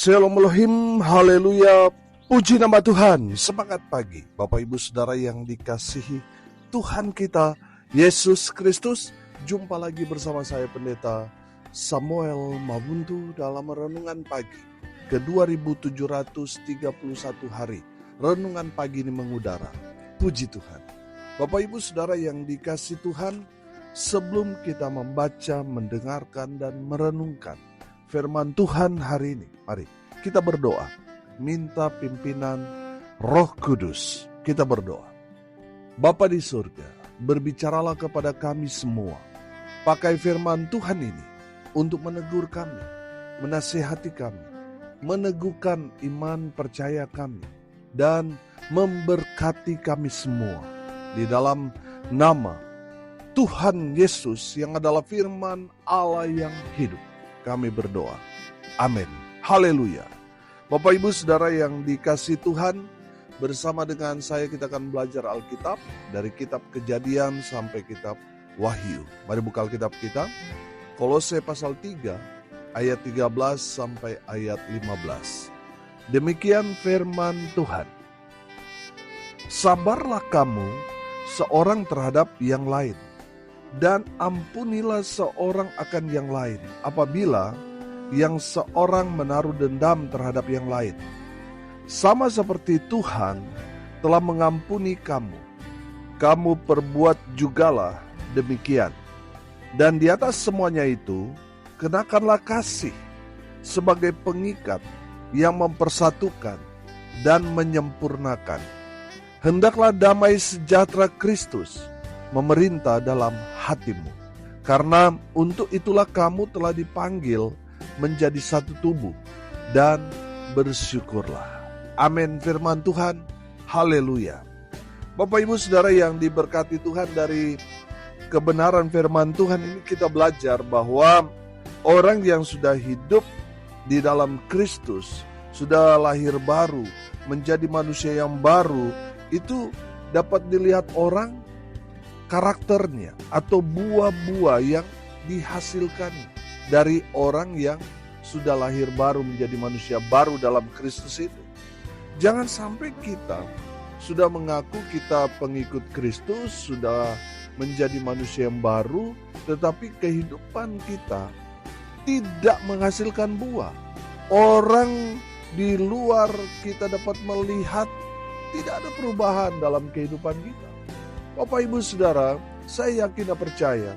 Shalom Elohim, haleluya, puji nama Tuhan. Semangat pagi Bapak Ibu Saudara yang dikasihi Tuhan kita Yesus Kristus. Jumpa lagi bersama saya Pendeta Samuel Mabuntu dalam renungan pagi ke 2731 hari. Renungan pagi ini mengudara. Puji Tuhan. Bapak Ibu Saudara yang dikasihi Tuhan, sebelum kita membaca, mendengarkan dan merenungkan firman Tuhan hari ini, mari kita berdoa, minta pimpinan Roh Kudus. Kita berdoa. Bapa di surga, berbicaralah kepada kami semua. Pakai firman Tuhan ini untuk menegur kami, menasihati kami, meneguhkan iman percaya kami, dan memberkati kami semua. Di dalam nama Tuhan Yesus yang adalah firman Allah yang hidup, kami berdoa. Amin. Haleluya. Bapak Ibu Saudara yang dikasihi Tuhan, bersama dengan saya kita akan belajar Alkitab dari kitab Kejadian sampai kitab Wahyu. Mari buka Alkitab kita. Kolose pasal 3 ayat 13 sampai ayat 15. Demikian firman Tuhan. Sabarlah kamu seorang terhadap yang lain, dan ampunilah seorang akan yang lain apabila yang seorang menaruh dendam terhadap yang lain. Sama seperti Tuhan telah mengampuni kamu, kamu perbuat jugalah demikian. Dan di atas semuanya itu, kenakanlah kasih sebagai pengikat yang mempersatukan dan menyempurnakan. Hendaklah damai sejahtera Kristus memerintah dalam hatimu. Karena untuk itulah kamu telah dipanggil menjadi satu tubuh, dan bersyukurlah. Amin firman Tuhan. Haleluya. Bapak Ibu Saudara yang diberkati Tuhan, dari kebenaran firman Tuhan ini kita belajar bahwa orang yang sudah hidup di dalam Kristus, sudah lahir baru, menjadi manusia yang baru, itu dapat dilihat orang karakternya atau buah-buah yang dihasilkan dari orang yang sudah lahir baru menjadi manusia baru dalam Kristus itu. Jangan sampai kita sudah mengaku kita pengikut Kristus, sudah menjadi manusia yang baru, tetapi kehidupan kita tidak menghasilkan buah. Orang di luar kita dapat melihat tidak ada perubahan dalam kehidupan kita. Bapak Ibu Saudara, saya yakin dan percaya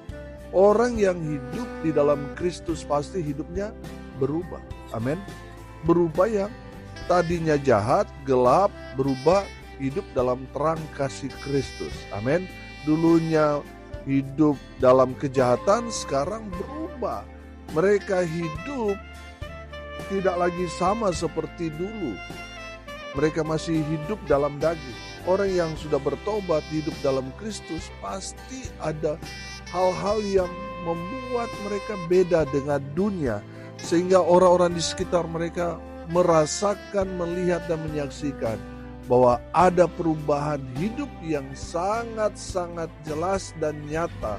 orang yang hidup di dalam Kristus pasti hidupnya berubah. Amin. Berubah yang tadinya jahat, gelap, berubah hidup dalam terang kasih Kristus. Amin. Dulunya hidup dalam kejahatan, sekarang berubah. Mereka hidup tidak lagi sama seperti dulu. Mereka masih hidup dalam daging. Orang yang sudah bertobat hidup dalam Kristus pasti ada hal-hal yang membuat mereka beda dengan dunia, sehingga orang-orang di sekitar mereka merasakan, melihat dan menyaksikan bahwa ada perubahan hidup yang sangat-sangat jelas dan nyata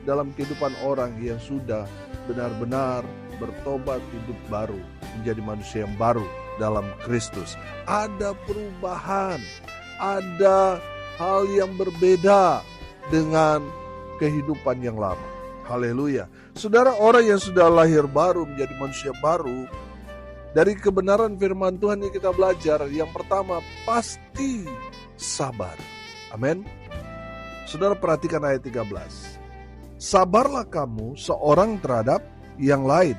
dalam kehidupan orang yang sudah benar-benar bertobat, hidup baru, menjadi manusia yang baru dalam Kristus. Ada perubahan, ada hal yang berbeda dengan kehidupan yang lama. Haleluya. Saudara, orang yang sudah lahir baru menjadi manusia baru, dari kebenaran firman Tuhan yang kita belajar, yang pertama pasti sabar. Amin. Saudara, perhatikan ayat 13. Sabarlah kamu seorang terhadap yang lain,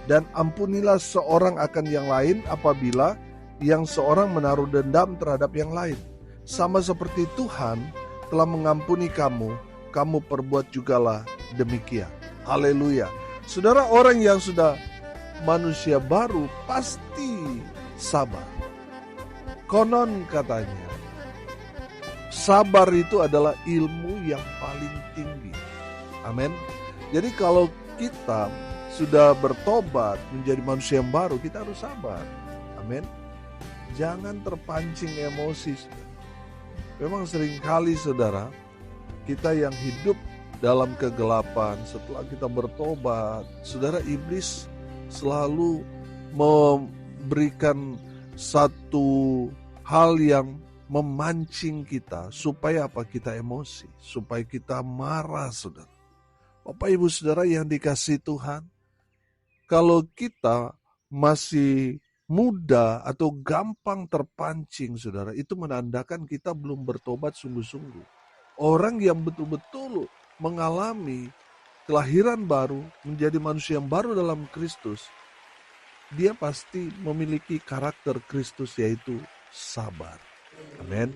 dan ampunilah seorang akan yang lain apabila yang seorang menaruh dendam terhadap yang lain. Sama seperti Tuhan telah mengampuni kamu, kamu perbuat jugalah demikian. Haleluya. Saudara, orang yang sudah manusia baru pasti sabar. Konon katanya, sabar itu adalah ilmu yang paling tinggi. Amin. Jadi kalau kita sudah bertobat menjadi manusia yang baru, kita harus sabar. Amin. Jangan terpancing emosi. Memang seringkali saudara, kita yang hidup dalam kegelapan, setelah kita bertobat, saudara, iblis selalu berikan satu hal yang memancing kita supaya apa? Kita emosi, supaya kita marah, saudara. Bapak Ibu Saudara yang dikasihi Tuhan, kalau kita masih muda atau gampang terpancing, saudara, itu menandakan kita belum bertobat sungguh-sungguh. Orang yang betul-betul mengalami kelahiran baru, menjadi manusia yang baru dalam Kristus, dia pasti memiliki karakter Kristus, yaitu sabar. Amin.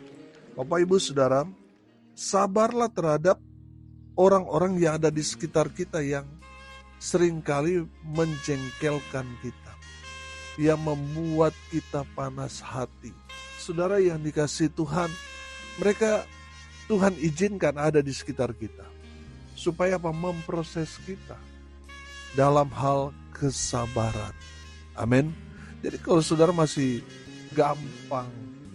Bapak Ibu Saudara, sabarlah terhadap orang-orang yang ada di sekitar kita yang seringkali menjengkelkan kita, yang membuat kita panas hati. Saudara yang dikasihi Tuhan, mereka Tuhan izinkan ada di sekitar kita, supaya apa? Memproses kita dalam hal kesabaran. Amin. Jadi kalau saudara masih gampang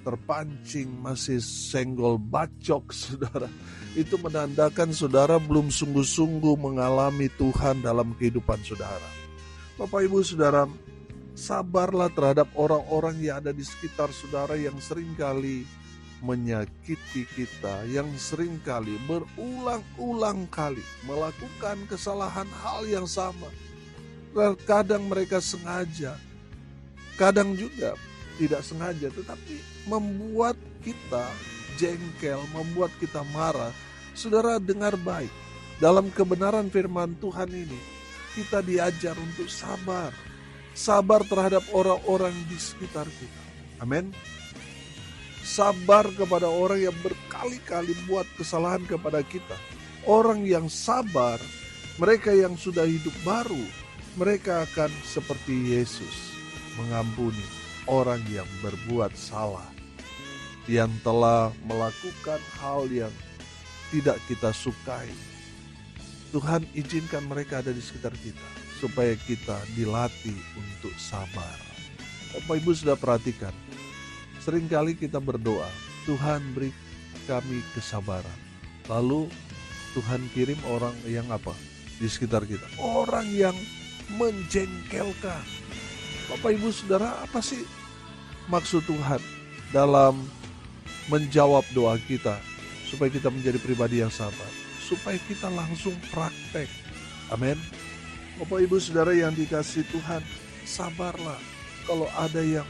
terpancing, masih senggol bacok, saudara, itu menandakan saudara belum sungguh-sungguh mengalami Tuhan dalam kehidupan saudara. Bapak Ibu Saudara, sabarlah terhadap orang-orang yang ada di sekitar saudara yang seringkali menyakiti kita, yang seringkali berulang-ulang kali melakukan kesalahan hal yang sama. Kadang mereka sengaja, kadang juga tidak sengaja, tetapi membuat kita jengkel, membuat kita marah. Saudara dengar baik, dalam kebenaran firman Tuhan ini, kita diajar untuk sabar. Sabar terhadap orang-orang di sekitar kita. Amin. Sabar kepada orang yang berkali-kali buat kesalahan kepada kita. Orang yang sabar, mereka yang sudah hidup baru, mereka akan seperti Yesus, mengampuni orang yang berbuat salah, yang telah melakukan hal yang tidak kita sukai. Tuhan izinkan mereka ada di sekitar kita, supaya kita dilatih untuk sabar. Bapak Ibu sudah perhatikan, seringkali kita berdoa, Tuhan beri kami kesabaran. Lalu Tuhan kirim orang yang apa? Di sekitar kita, orang yang menjengkelkan. Bapak Ibu Saudara, apa sih maksud Tuhan dalam menjawab doa kita supaya kita menjadi pribadi yang sabar? Supaya kita langsung praktek. Amin. Bapak Ibu Saudara yang dikasihi Tuhan, sabarlah. Kalau ada yang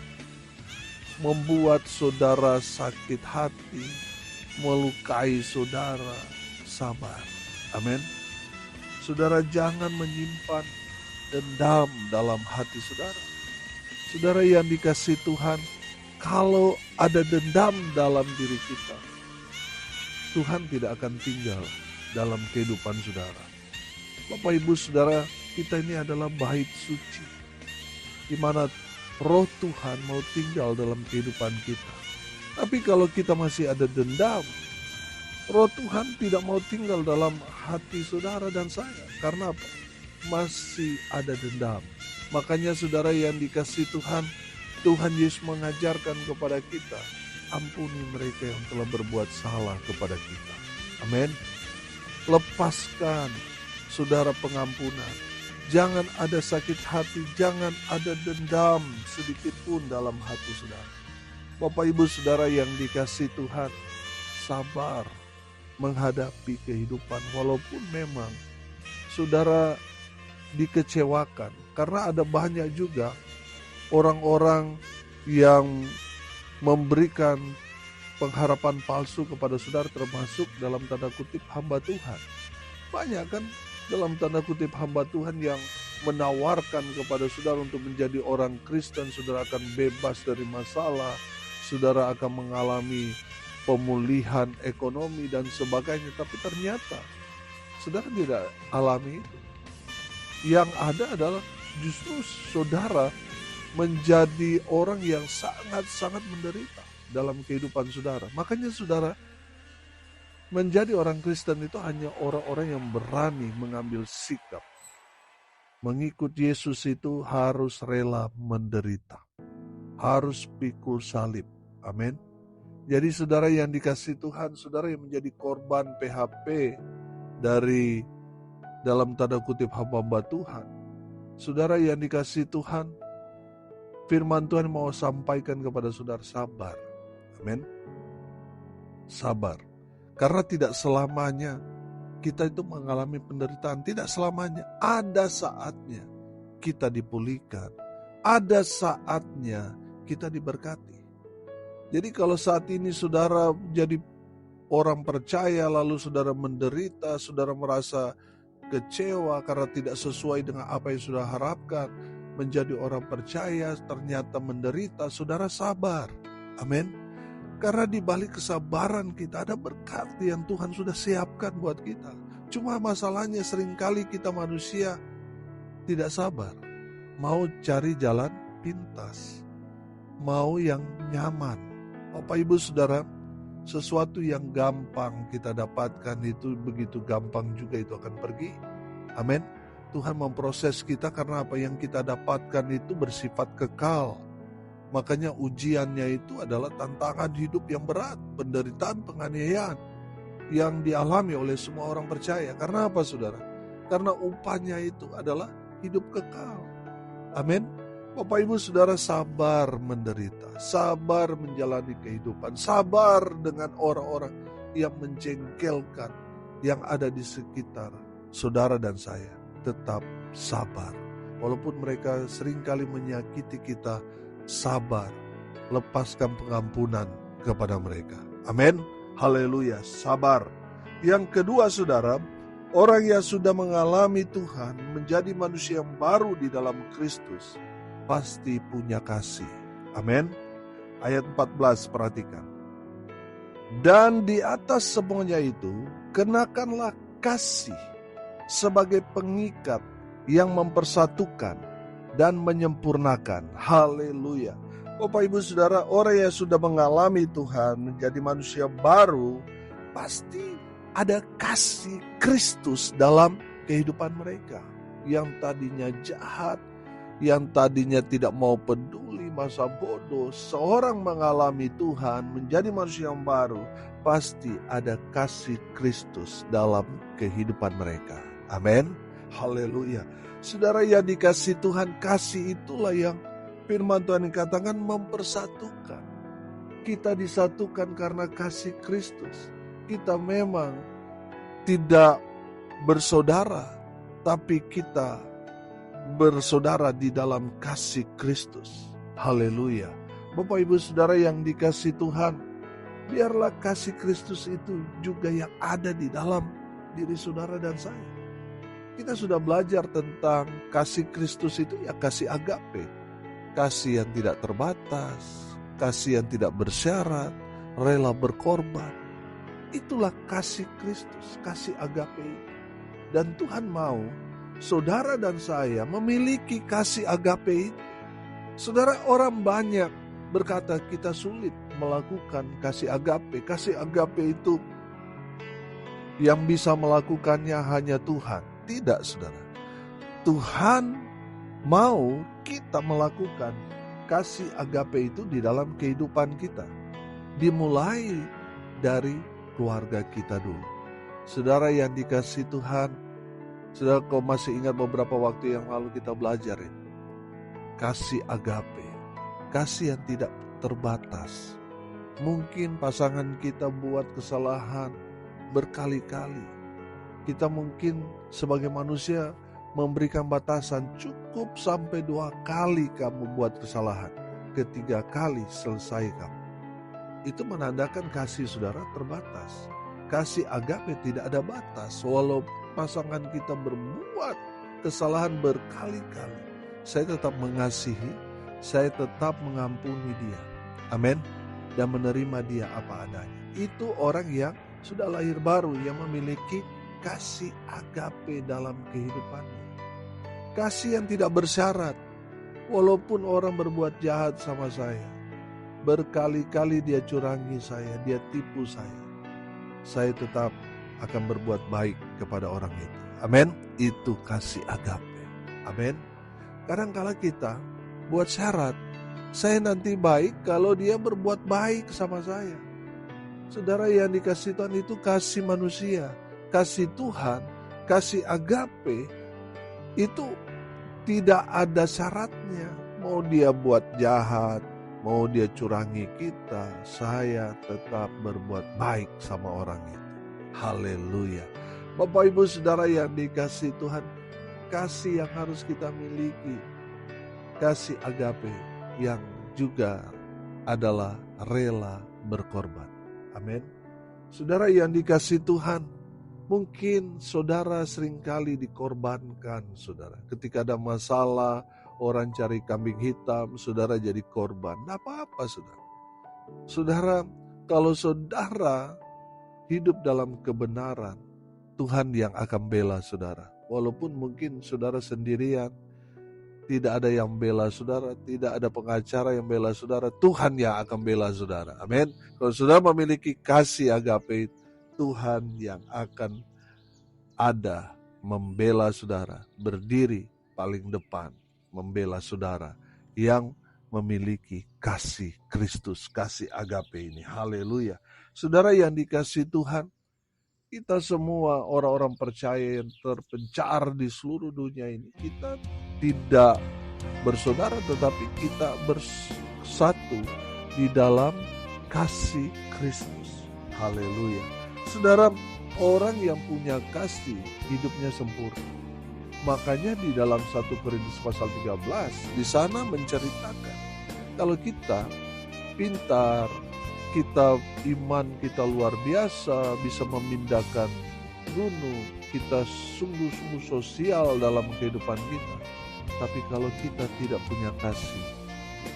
membuat saudara sakit hati, melukai saudara, sabar. Amin. Saudara jangan menyimpan dendam dalam hati saudara. Saudara yang dikasihi Tuhan, kalau ada dendam dalam diri kita, Tuhan tidak akan tinggal dalam kehidupan saudara. Bapak Ibu Saudara, kita ini adalah bait suci, di mana Roh Tuhan mau tinggal dalam kehidupan kita. Tapi kalau kita masih ada dendam, Roh Tuhan tidak mau tinggal dalam hati saudara dan saya. Karena apa? Masih ada dendam. Makanya saudara yang dikasihi Tuhan, Tuhan Yesus mengajarkan kepada kita, ampuni mereka yang telah berbuat salah kepada kita. Amin. Lepaskan saudara pengampunan. Jangan ada sakit hati, jangan ada dendam sedikit pun dalam hati saudara. Bapak Ibu Saudara yang dikasihi Tuhan, sabar menghadapi kehidupan walaupun memang saudara dikecewakan. Karena ada banyak juga orang-orang yang memberikan pengharapan palsu kepada saudara, termasuk dalam tanda kutip hamba Tuhan. Banyak kan dalam tanda kutip hamba Tuhan yang menawarkan kepada saudara untuk menjadi orang Kristen, saudara akan bebas dari masalah, saudara akan mengalami pemulihan ekonomi dan sebagainya. Tapi ternyata saudara tidak alami itu. Yang ada adalah justru saudara menjadi orang yang sangat-sangat menderita dalam kehidupan saudara. Makanya saudara, menjadi orang Kristen itu hanya orang-orang yang berani mengambil sikap. Mengikut Yesus itu harus rela menderita. Harus pikul salib. Amin. Jadi saudara yang dikasihi Tuhan, saudara yang menjadi korban PHP dari dalam tanda kutip hamba Tuhan. Saudara yang dikasihi Tuhan, Firman Tuhan mau sampaikan kepada saudara, sabar. Amin. Sabar. Karena tidak selamanya kita itu mengalami penderitaan. Tidak selamanya. Ada saatnya kita dipulihkan. Ada saatnya kita diberkati. Jadi kalau saat ini saudara jadi orang percaya, lalu saudara menderita, saudara merasa kecewa karena tidak sesuai dengan apa yang saudara harapkan, menjadi orang percaya ternyata menderita, saudara sabar. Amin. Karena di balik kesabaran kita ada berkat yang Tuhan sudah siapkan buat kita. Cuma masalahnya seringkali kita manusia tidak sabar. Mau cari jalan pintas. Mau yang nyaman. Bapak Ibu Saudara, sesuatu yang gampang kita dapatkan itu begitu gampang juga itu akan pergi. Amin. Tuhan memproses kita karena apa yang kita dapatkan itu bersifat kekal. Makanya ujiannya itu adalah tantangan hidup yang berat, penderitaan, penganiayaan yang dialami oleh semua orang percaya. Karena apa saudara? Karena upahnya itu adalah hidup kekal. Amin. Bapak Ibu Saudara, sabar menderita, sabar menjalani kehidupan, sabar dengan orang-orang yang menjengkelkan yang ada di sekitar saudara dan saya. Tetap sabar. Walaupun mereka seringkali menyakiti kita, sabar. Lepaskan pengampunan kepada mereka. Amin. Haleluya. Sabar. Yang kedua saudara, orang yang sudah mengalami Tuhan menjadi manusia yang baru di dalam Kristus pasti punya kasih. Amin. Ayat 14 perhatikan. Dan di atas semuanya itu kenakanlah kasih sebagai pengikat yang mempersatukan dan menyempurnakan. Haleluya. Bapak Ibu Saudara, orang yang sudah mengalami Tuhan menjadi manusia baru, pasti ada kasih Kristus dalam kehidupan mereka. Yang tadinya jahat, yang tadinya tidak mau peduli masa bodoh, seorang mengalami Tuhan menjadi manusia yang baru, pasti ada kasih Kristus dalam kehidupan mereka. Amin. Haleluya. Saudara yang dikasih Tuhan, kasih itulah yang firman Tuhan katakan mempersatukan. Kita disatukan karena kasih Kristus. Kita memang tidak bersaudara, tapi kita bersaudara di dalam kasih Kristus. Haleluya. Bapak Ibu Saudara yang dikasih Tuhan, biarlah kasih Kristus itu juga yang ada di dalam diri saudara dan saya. Kita sudah belajar tentang kasih Kristus itu ya kasih agape. Kasih yang tidak terbatas, kasih yang tidak bersyarat, rela berkorban. Itulah kasih Kristus, kasih agape itu. Dan Tuhan mau saudara dan saya memiliki kasih agape itu. Saudara, orang banyak berkata kita sulit melakukan kasih agape. Kasih agape itu yang bisa melakukannya hanya Tuhan. Tidak, saudara. Tuhan mau kita melakukan kasih agape itu di dalam kehidupan kita. Dimulai dari keluarga kita dulu. Saudara yang dikasih Tuhan, saudara kau masih ingat beberapa waktu yang lalu kita belajar ini. Kasih agape, kasih yang tidak terbatas. Mungkin pasangan kita buat kesalahan berkali-kali. Kita mungkin sebagai manusia memberikan batasan cukup sampai 2 kali kamu buat kesalahan. Ketiga kali selesai kamu. Itu menandakan kasih saudara terbatas. Kasih agape tidak ada batas. Walau pasangan kita berbuat kesalahan berkali-kali, saya tetap mengasihi, saya tetap mengampuni dia. Amin. Dan menerima dia apa adanya. Itu orang yang sudah lahir baru, yang memiliki kasih agape dalam kehidupannya. Kasih yang tidak bersyarat. Walaupun orang berbuat jahat sama saya, berkali-kali dia curangi saya, dia tipu saya tetap akan berbuat baik kepada orang itu. Amin. Itu kasih agape. Amin. Kadang-kala kita buat syarat, saya nanti baik kalau dia berbuat baik sama saya. Saudara yang dikasih Tuhan itu kasih manusia. Kasih Tuhan, kasih agape itu tidak ada syaratnya. Mau dia buat jahat, mau dia curangi kita, saya tetap berbuat baik sama orang itu. Haleluya. Bapak Ibu Saudara yang dikasihi Tuhan, kasih yang harus kita miliki, kasih agape yang juga adalah rela berkorban. Amin. Saudara yang dikasihi Tuhan, mungkin saudara seringkali dikorbankan, saudara. Ketika ada masalah, orang cari kambing hitam, saudara jadi korban. Tidak apa-apa, saudara. Saudara, kalau saudara hidup dalam kebenaran, Tuhan yang akan bela saudara. Walaupun mungkin saudara sendirian, tidak ada yang bela saudara, tidak ada pengacara yang bela saudara, Tuhan yang akan bela saudara. Amin. Kalau saudara memiliki kasih agape, Tuhan yang akan ada membela saudara, berdiri paling depan, membela saudara yang memiliki kasih Kristus, kasih agape ini. Haleluya. Saudara yang dikasihi Tuhan, kita semua orang-orang percaya yang terpencar di seluruh dunia ini, kita tidak bersaudara tetapi kita bersatu di dalam kasih Kristus. Haleluya. Saudara, orang yang punya kasih hidupnya sempurna. Makanya di dalam 1 Korintus pasal 13 di sana menceritakan kalau kita pintar, kita iman kita luar biasa, bisa memindahkan gunung, kita sungguh-sungguh sosial dalam kehidupan kita. Tapi kalau kita tidak punya kasih,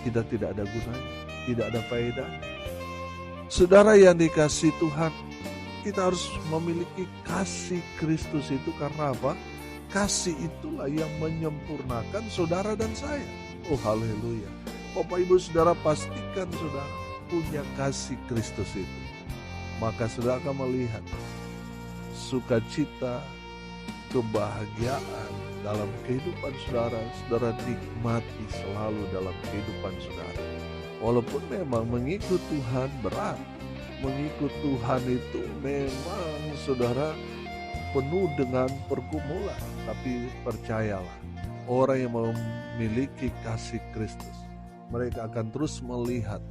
kita tidak ada gunanya, tidak ada faedah. Saudara yang dikasihi Tuhan, kita harus memiliki kasih Kristus itu karena apa? Kasih itulah yang menyempurnakan saudara dan saya. Oh haleluya. Bapak Ibu Saudara, pastikan saudara punya kasih Kristus itu. Maka saudara akan melihat sukacita, kebahagiaan dalam kehidupan saudara. Saudara nikmati selalu dalam kehidupan saudara. Walaupun memang mengikut Tuhan berat. Mengikut Tuhan itu memang saudara penuh dengan pergumulan. Tapi percayalah, orang yang memiliki kasih Kristus, mereka akan terus melihat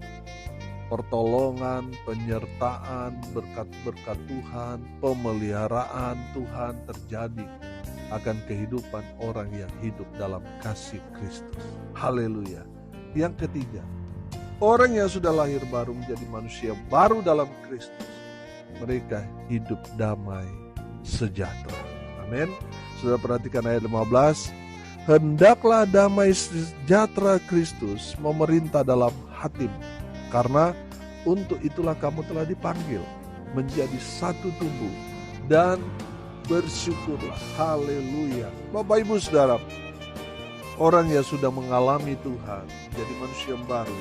pertolongan, penyertaan, berkat-berkat Tuhan, pemeliharaan Tuhan terjadi akan kehidupan orang yang hidup dalam kasih Kristus. Haleluya. Yang ketiga, orang yang sudah lahir baru menjadi manusia baru dalam Kristus, mereka hidup damai sejahtera. Amin. Sudah perhatikan ayat 15. Hendaklah damai sejahtera Kristus memerintah dalam hatimu, karena untuk itulah kamu telah dipanggil menjadi satu tubuh, dan bersyukurlah. Haleluya. Bapak Ibu Saudara, orang yang sudah mengalami Tuhan, jadi manusia baru,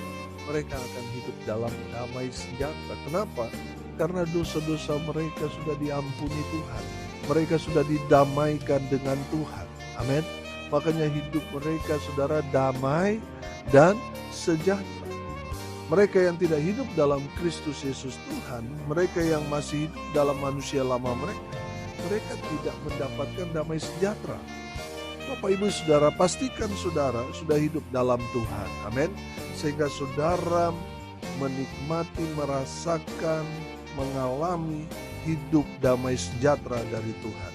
mereka akan hidup dalam damai sejahtera. Kenapa? Karena dosa-dosa mereka sudah diampuni Tuhan. Mereka sudah didamaikan dengan Tuhan. Amin. Makanya hidup mereka saudara damai dan sejahtera. Mereka yang tidak hidup dalam Kristus Yesus Tuhan, mereka yang masih hidup dalam manusia lama mereka tidak mendapatkan damai sejahtera. Bapak Ibu Saudara, pastikan saudara sudah hidup dalam Tuhan. Amin. Sehingga saudara menikmati, merasakan, mengalami hidup damai sejahtera dari Tuhan.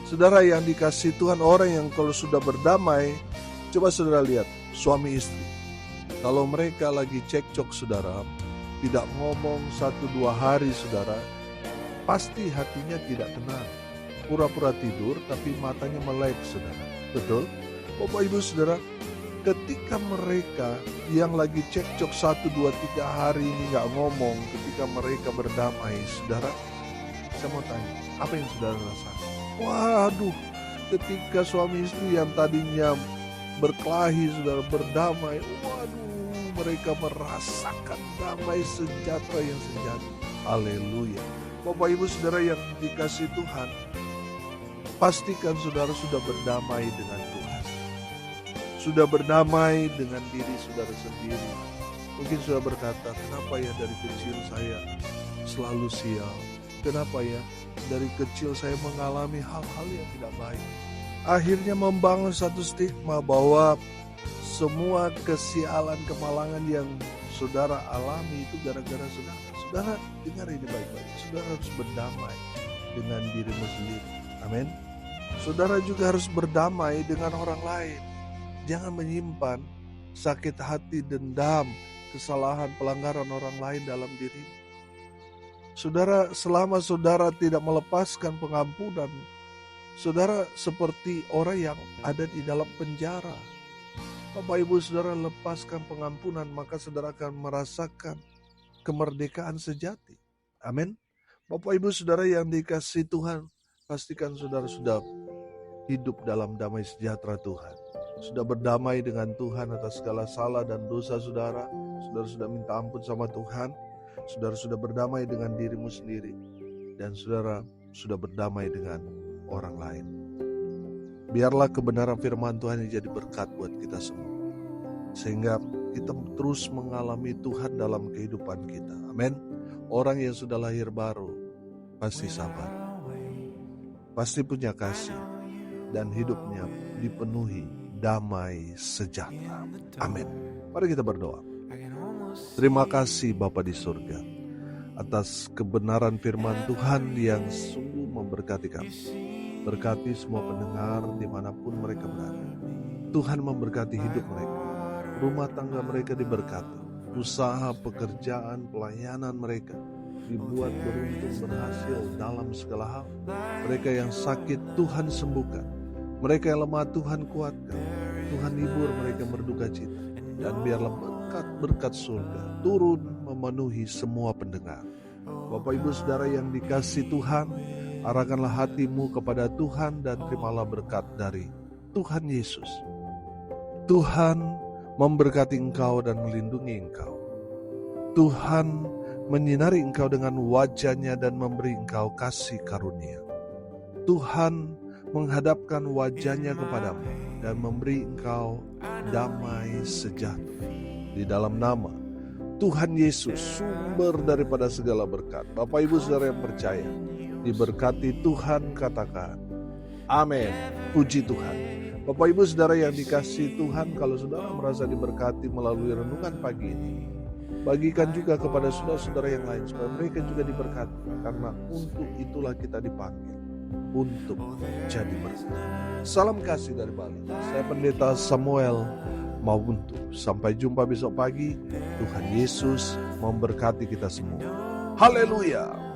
Saudara yang dikasihi Tuhan, orang yang kalau sudah berdamai, coba saudara lihat suami istri. Kalau mereka lagi cekcok saudara, tidak ngomong 1-2 hari saudara, pasti hatinya tidak tenang. Pura-pura tidur tapi matanya melek saudara. Betul? Bapak Ibu Saudara, ketika mereka yang lagi cekcok 1-2-3 hari ini gak ngomong, ketika mereka berdamai saudara, saya mau tanya, apa yang saudara rasakan? Waduh, ketika suami istri yang tadinya berkelahi saudara berdamai, waduh, mereka merasakan damai sejahtera yang sejati. Haleluya. Bapak Ibu Saudara yang dikasihi Tuhan, pastikan saudara sudah berdamai dengan Tuhan. Sudah berdamai dengan diri saudara sendiri. Mungkin saudara berkata, kenapa ya dari kecil saya selalu sial? Kenapa ya dari kecil saya mengalami hal-hal yang tidak baik? Akhirnya membangun satu stigma bahwa semua kesialan, kemalangan yang saudara alami itu gara-gara saudara. Saudara, dengar ini baik-baik. Saudara harus berdamai dengan dirimu sendiri. Amin. Saudara juga harus berdamai dengan orang lain. Jangan menyimpan sakit hati, dendam, kesalahan, pelanggaran orang lain dalam dirimu. Saudara, selama saudara tidak melepaskan pengampunan, saudara seperti orang yang ada di dalam penjara. Bapak Ibu Saudara lepaskan pengampunan, maka saudara akan merasakan kemerdekaan sejati. Amin. Bapak Ibu Saudara yang dikasihi Tuhan, pastikan saudara sudah hidup dalam damai sejahtera Tuhan. Sudah berdamai dengan Tuhan atas segala salah dan dosa saudara. Saudara sudah minta ampun sama Tuhan. Saudara sudah berdamai dengan dirimu sendiri. Dan saudara sudah berdamai dengan orang lain. Biarlah kebenaran firman Tuhan ini jadi berkat buat kita semua. Sehingga kita terus mengalami Tuhan dalam kehidupan kita. Amin. Orang yang sudah lahir baru pasti sabar, pasti punya kasih, dan hidupnya dipenuhi damai sejahtera. Amin. Mari kita berdoa. Terima kasih Bapa di surga atas kebenaran firman Tuhan yang sungguh memberkati kami. Berkati semua pendengar dimanapun mereka berada. Tuhan memberkati hidup mereka. Rumah tangga mereka diberkati. Usaha, pekerjaan, pelayanan mereka dibuat beruntung, berhasil dalam segala hal. Mereka yang sakit Tuhan sembuhkan. Mereka yang lemah Tuhan kuatkan. Tuhan hibur mereka berduka cita. Dan biarlah berkat-berkat surga turun memenuhi semua pendengar. Bapak Ibu Saudara yang dikasihi Tuhan, arahkanlah hatimu kepada Tuhan dan terimalah berkat dari Tuhan Yesus. Tuhan memberkati engkau dan melindungi engkau. Tuhan menyinari engkau dengan wajah-Nya dan memberi engkau kasih karunia. Tuhan menghadapkan wajah-Nya kepadamu dan memberi engkau damai sejahtera. Di dalam nama Tuhan Yesus, sumber daripada segala berkat. Bapak Ibu Saudara yang percaya, diberkati Tuhan, katakan amin. Puji Tuhan. Bapak Ibu Saudara yang dikasihi Tuhan, kalau saudara merasa diberkati melalui renungan pagi ini, bagikan juga kepada saudara-saudara yang lain supaya mereka juga diberkati. Karena untuk itulah kita dipanggil, untuk jadi berkat. Salam kasih dari Bali. Saya Pendeta Samuel Mawuntu. Sampai jumpa besok pagi. Tuhan Yesus memberkati kita semua. Haleluya.